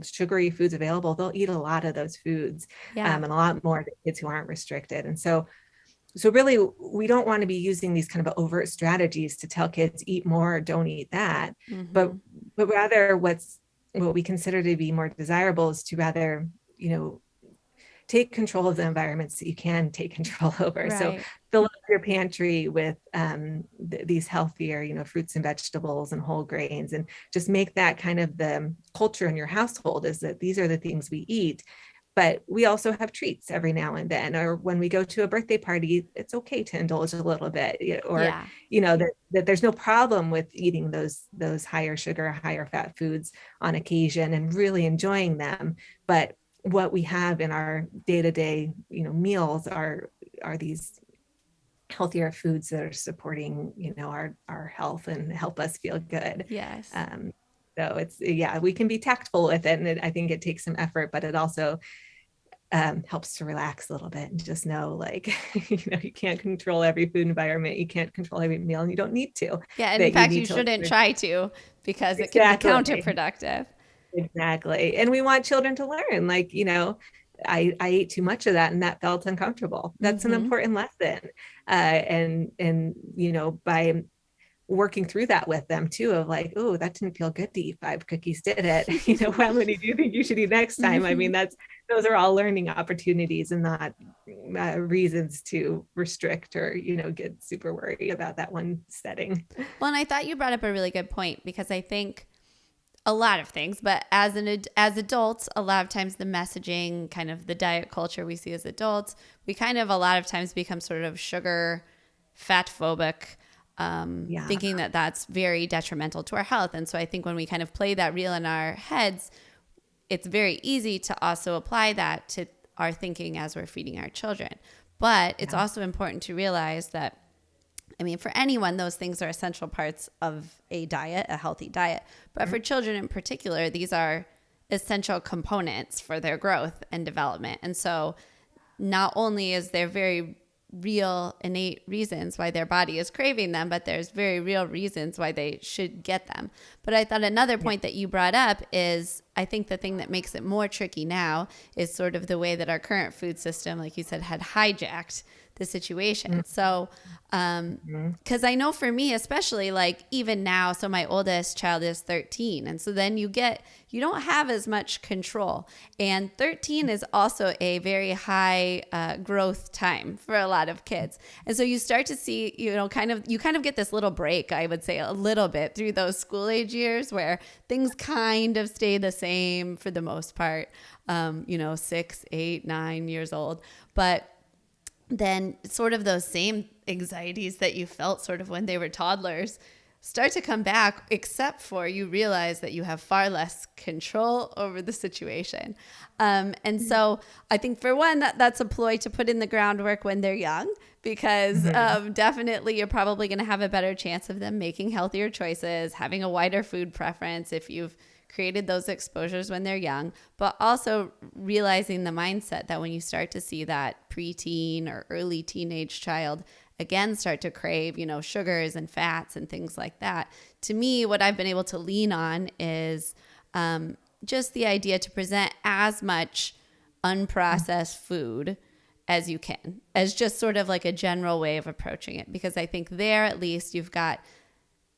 sugary foods available, they'll eat a lot of those foods, Yeah. and a lot more than kids who aren't restricted. And so really, we don't want to be using these kind of overt strategies to tell kids eat more or don't eat that, but Mm-hmm. rather what we consider to be more desirable is to rather, take control of the environments that you can take control over. So Right. fill up your pantry with these healthier, fruits and vegetables and whole grains, and just make that kind of the culture in your household, is that these are the things we eat. But we also have treats every now and then, or when we go to a birthday party, it's okay to indulge a little bit, or, Yeah. that there's no problem with eating those higher sugar, higher fat foods on occasion and really enjoying them. But what we have in our day-to-day, meals are these healthier foods that are supporting, our health and help us feel good. Yes. So we can be tactful with it, and I think it takes some effort, but it also helps to relax a little bit and just know, like, you can't control every food environment, you can't control every meal, and you don't need to. Yeah. And in That you fact, need you to shouldn't try to, because it can be exactly. counterproductive. Exactly. And we want children to learn, like, I ate too much of that and that felt uncomfortable. That's an Mm-hmm. important lesson. And by working through that with them too, of like, oh, that didn't feel good to eat 5 cookies, did it? How many do you think you should eat next time? I mean, those are all learning opportunities, and not reasons to restrict or, get super worried about that one setting. Well, and I thought you brought up a really good point, because I think a lot of things, but as adults, a lot of times the messaging, kind of the diet culture we see as adults, we kind of a lot of times become sort of sugar fat phobic, Yeah. thinking that that's very detrimental to our health. And so I think when we kind of play that reel in our heads, it's very easy to also apply that to our thinking as we're feeding our children. But it's also important to realize that, I mean, for anyone, those things are essential parts of a diet, a healthy diet. But for children in particular, these are essential components for their growth and development. And so not only is there very real innate reasons why their body is craving them, but there's very real reasons why they should get them. But I thought another point that you brought up is, I think the thing that makes it more tricky now is sort of the way that our current food system, like you said, had hijacked the situation. So, because I know for me, especially, like even now, so my oldest child is 13. And so then you don't have as much control. And 13 is also a very high growth time for a lot of kids. And so you start to see, you kind of get this little break, I would say, a little bit through those school age years where things kind of stay the same for the most part, 6, 8, 9 years old. But then sort of those same anxieties that you felt sort of when they were toddlers start to come back, except for you realize that you have far less control over the situation. And so I think for one, that's a ploy to put in the groundwork when they're young, because definitely you're probably going to have a better chance of them making healthier choices, having a wider food preference if you've created those exposures when they're young, but also realizing the mindset that when you start to see that preteen or early teenage child again start to crave, sugars and fats and things like that, to me, what I've been able to lean on is just the idea to present as much unprocessed food as you can, as just sort of like a general way of approaching it. Because I think there, at least,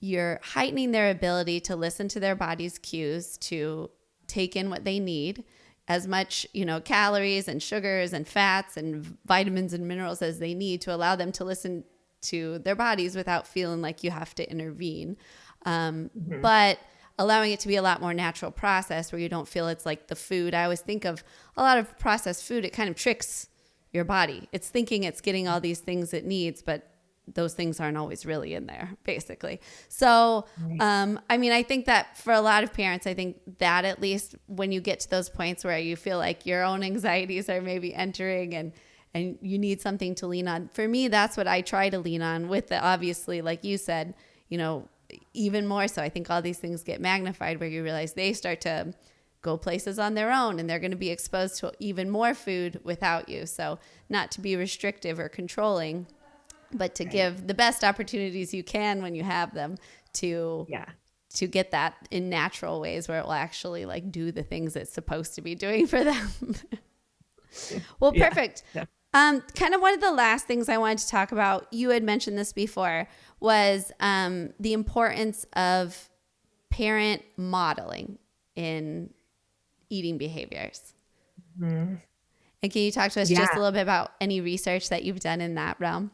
you're heightening their ability to listen to their body's cues, to take in what they need. as much, calories and sugars and fats and vitamins and minerals as they need to allow them to listen to their bodies without feeling like you have to intervene. But allowing it to be a lot more natural process where you don't feel it's like the food. I always think of a lot of processed food, it kind of tricks your body. It's thinking it's getting all these things it needs, but those things aren't always really in there, basically. So, I think that for a lot of parents, I think that at least when you get to those points where you feel like your own anxieties are maybe entering and you need something to lean on. For me, that's what I try to lean on with the, obviously, like you said, even more so. I think all these things get magnified where you realize they start to go places on their own and they're going to be exposed to even more food without you. So not to be restrictive or controlling, but to give the best opportunities you can when you have them to get that in natural ways where it will actually like do the things it's supposed to be doing for them. Well, perfect. Yeah. Kind of one of the last things I wanted to talk about, you had mentioned this before, was the importance of parent modeling in eating behaviors. And can you talk to us just a little bit about any research that you've done in that realm?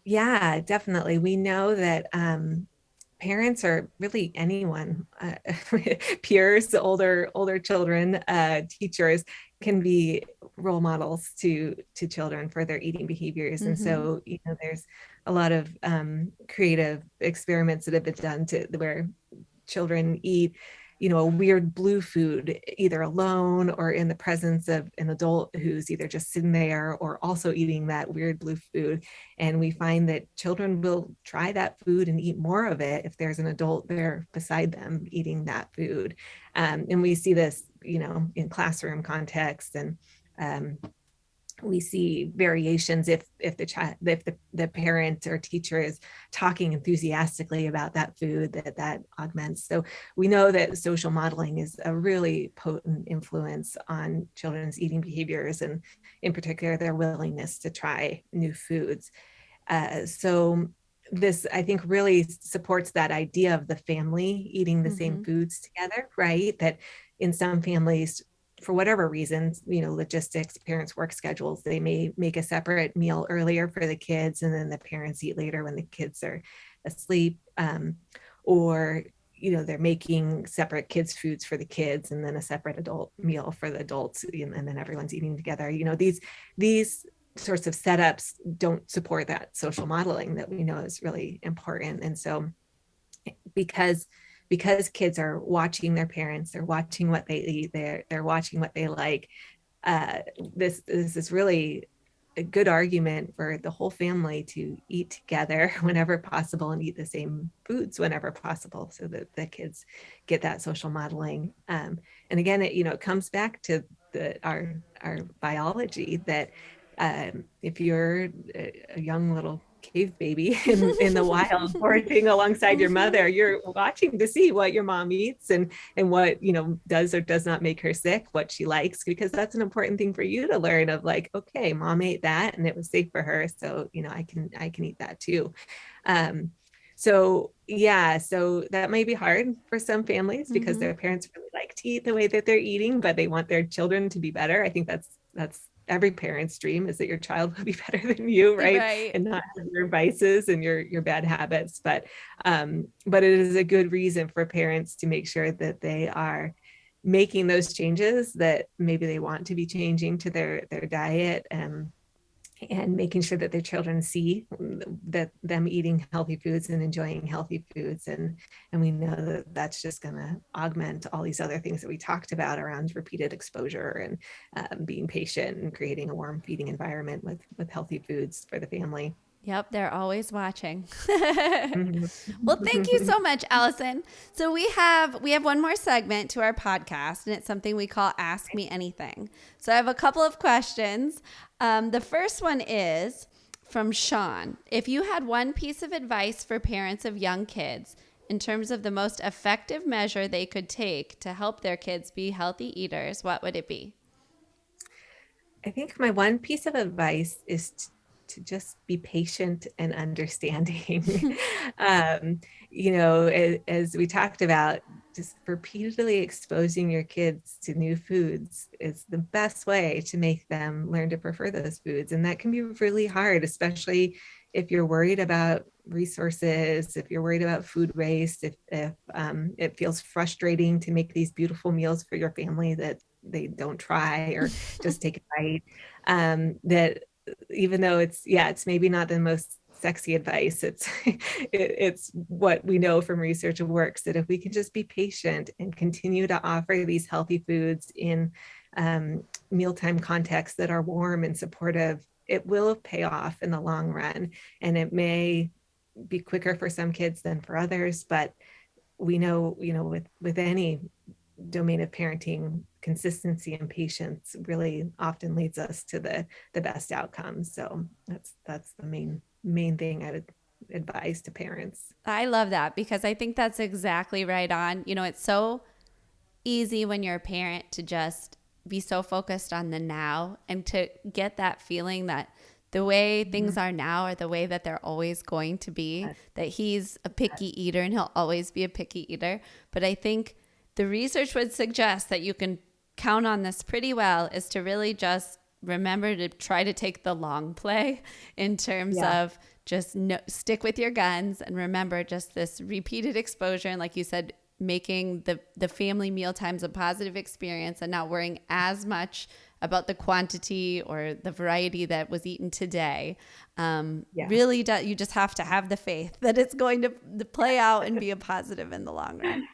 Yeah, definitely. We know that parents, or really anyone, peers, older children, teachers, can be role models to children for their eating behaviors. And so, there's a lot of creative experiments that have been done where children eat a weird blue food, either alone or in the presence of an adult who's either just sitting there or also eating that weird blue food. And we find that children will try that food and eat more of it if there's an adult there beside them eating that food. And we see this, in classroom context, and we see variations if the parent or teacher is talking enthusiastically about that food, that augments. So we know that social modeling is a really potent influence on children's eating behaviors, and in particular their willingness to try new foods. So this, I think, really supports that idea of the family eating the same foods together, right? That in some families, for whatever reasons, logistics, parents' work schedules, they may make a separate meal earlier for the kids, and then the parents eat later when the kids are asleep. Or, they're making separate kids' foods for the kids and then a separate adult meal for the adults, and then everyone's eating together. These sorts of setups don't support that social modeling that we know is really important. And so because kids are watching their parents, they're watching what they eat, they're watching what they like. This is really a good argument for the whole family to eat together whenever possible and eat the same foods whenever possible, so that the kids get that social modeling. And again, it comes back to our biology that if you're a young little cave baby in the wild foraging alongside your mother, you're watching to see what your mom eats and what does or does not make her sick, what she likes, because that's an important thing for you to learn, of like, okay, mom ate that and it was safe for her, so I can eat that too. So that might be hard for some families because their parents really like to eat the way that they're eating, but they want their children to be better. I think that's every parent's dream, is that your child will be better than you, right? And not have your vices and your bad habits. But it is a good reason for parents to make sure that they are making those changes that maybe they want to be changing to their diet, and making sure that their children see that them eating healthy foods and enjoying healthy foods. And we know that that's just going to augment all these other things that we talked about around repeated exposure and being patient and creating a warm feeding environment with healthy foods for the family. Yep, they're always watching. Well, thank you so much, Allison. So we have one more segment to our podcast, and it's something we call Ask Me Anything. So I have a couple of questions. The first one is from Sean. If you had one piece of advice for parents of young kids in terms of the most effective measure they could take to help their kids be healthy eaters, what would it be? I think my one piece of advice is to just be patient and understanding. As we talked about, just repeatedly exposing your kids to new foods is the best way to make them learn to prefer those foods. And that can be really hard, especially if you're worried about resources, if you're worried about food waste, if it feels frustrating to make these beautiful meals for your family that they don't try or just take a bite. That even though it's maybe not the most sexy advice, it's what we know from research works, that if we can just be patient and continue to offer these healthy foods in mealtime contexts that are warm and supportive, it will pay off in the long run. And it may be quicker for some kids than for others, but we know, with any domain of parenting, consistency and patience really often leads us to the best outcomes. So that's the main thing I would advise to parents. I love that because I think that's exactly right on. It's so easy when you're a parent to just be so focused on the now and to get that feeling that the way things are now are the way that they're always going to be, that he's a picky eater and he'll always be a picky eater. But I think the research would suggest that you can count on this pretty well, is to really just remember to try to take the long play in terms of just stick with your guns and remember just this repeated exposure. And like you said, making the family meal times a positive experience and not worrying as much about the quantity or the variety that was eaten today. Really, you just have to have the faith that it's going to play out and be a positive in the long run.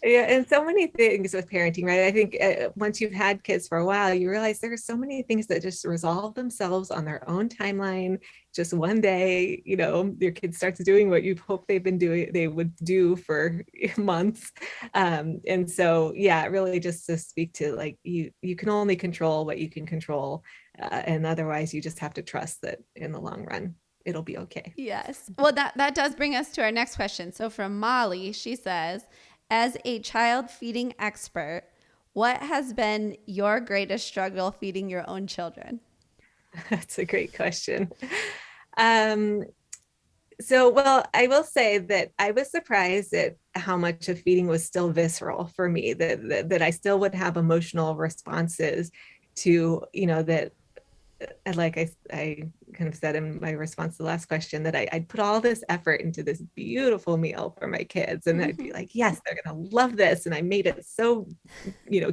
Yeah, and so many things with parenting, right? I think once you've had kids for a while, you realize there are so many things that just resolve themselves on their own timeline. Just one day, your kid starts doing what you've hoped they would do for months. And so, really just to speak to, like, you can only control what you can control. And otherwise you just have to trust that in the long run, it'll be okay. Yes. Well, that does bring us to our next question. So from Molly, she says, as a child feeding expert, what has been your greatest struggle feeding your own children? That's a great question. Well, I will say that I was surprised at how much of feeding was still visceral for me, that I still would have emotional responses to, that, like I kind of said in my response to the last question, that I'd put all this effort into this beautiful meal for my kids. And I'd be like, yes, they're going to love this. And I made it so,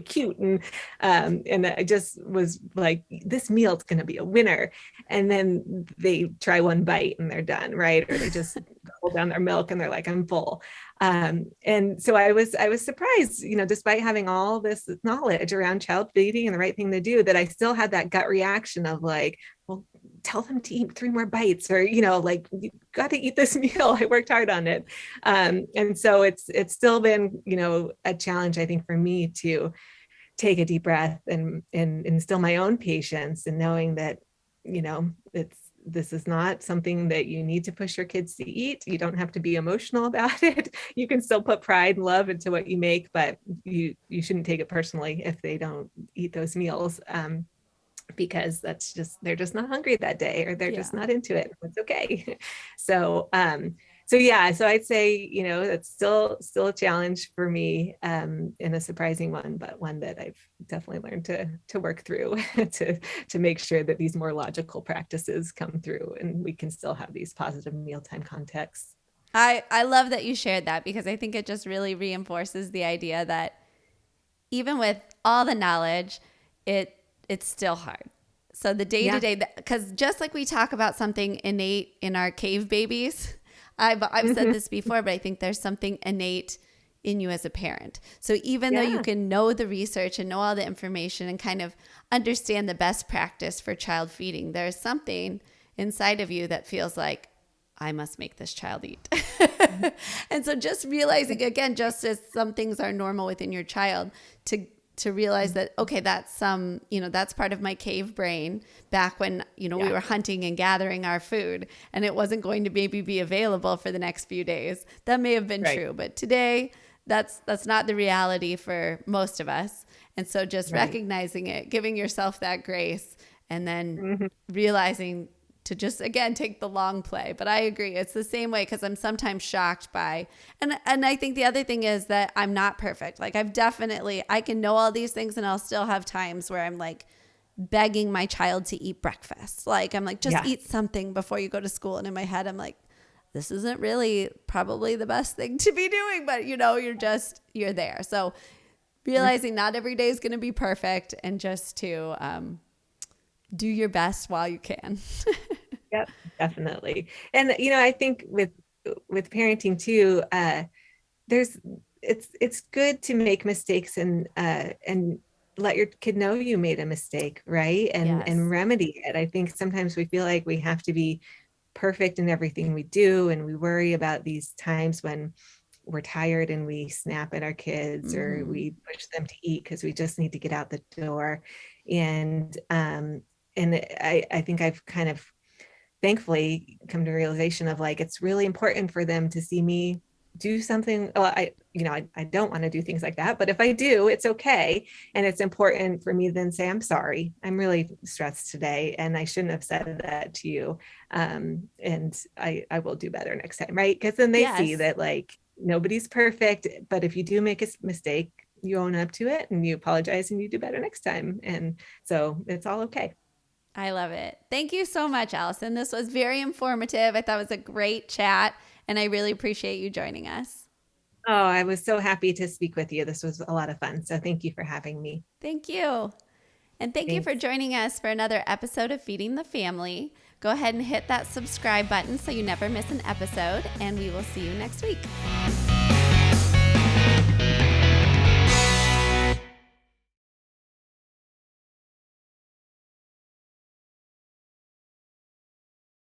cute. And I just was like, this meal is going to be a winner. And then they try one bite and they're done. Right. Or they just gulp down their milk and they're like, I'm full. And so I was surprised, despite having all this knowledge around child feeding and the right thing to do, that I still had that gut reaction of like, well, tell them to eat 3 more bites, or, like, you got to eat this meal. I worked hard on it. And so it's still been, a challenge, I think, for me to take a deep breath and instill my own patience, and knowing that, this is not something that you need to push your kids to eat. You don't have to be emotional about it. You can still put pride and love into what you make, but you shouldn't take it personally if they don't eat those meals. Because they're just not hungry that day, or they're just not into it. It's okay. So I'd say, it's still a challenge for me, and a surprising one, but one that I've definitely learned to work through to make sure that these more logical practices come through and we can still have these positive mealtime contexts. I love that you shared that, because I think it just really reinforces the idea that even with all the knowledge, it's still hard. So the day-to-day, because just like we talk about something innate in our cave babies, I've said this before, but I think there's something innate in you as a parent. So even though you can know the research and know all the information and kind of understand the best practice for child feeding, there's something inside of you that feels like, I must make this child eat. And so just realizing, again, just as some things are normal within your child, to realize that, okay, that's that's part of my cave brain back when, we were hunting and gathering our food and it wasn't going to maybe be available for the next few days. That may have been true, but today that's not the reality for most of us. And so just recognizing it, giving yourself that grace, and then realizing to just, again, take the long play. But I agree. It's the same way because I'm sometimes shocked by, and I think the other thing is that I'm not perfect. Like I can know all these things and I'll still have times where I'm like begging my child to eat breakfast. Like I'm like, just eat something before you go to school. And in my head, I'm like, this isn't really probably the best thing to be doing, but you're there. So realizing not every day is going to be perfect and just to do your best while you can. Yep, definitely. And I think with parenting too, it's good to make mistakes and let your kid know you made a mistake, right? And remedy it. I think sometimes we feel like we have to be perfect in everything we do, and we worry about these times when we're tired and we snap at our kids or we push them to eat because we just need to get out the door. And I think I've kind of thankfully come to a realization of like, it's really important for them to see me do something. Well, I don't want to do things like that, but if I do, it's okay. And it's important for me to then say, I'm sorry, I'm really stressed today and I shouldn't have said that to you. And I will do better next time. Right. Because then they see that like nobody's perfect, but if you do make a mistake, you own up to it and you apologize and you do better next time. And so it's all okay. I love it. Thank you so much, Allison. This was very informative. I thought it was a great chat, and I really appreciate you joining us. Oh, I was so happy to speak with you. This was a lot of fun. So thank you for having me. Thank you. And thank you for joining us for another episode of Feeding the Family. Go ahead and hit that subscribe button so you never miss an episode, and we will see you next week.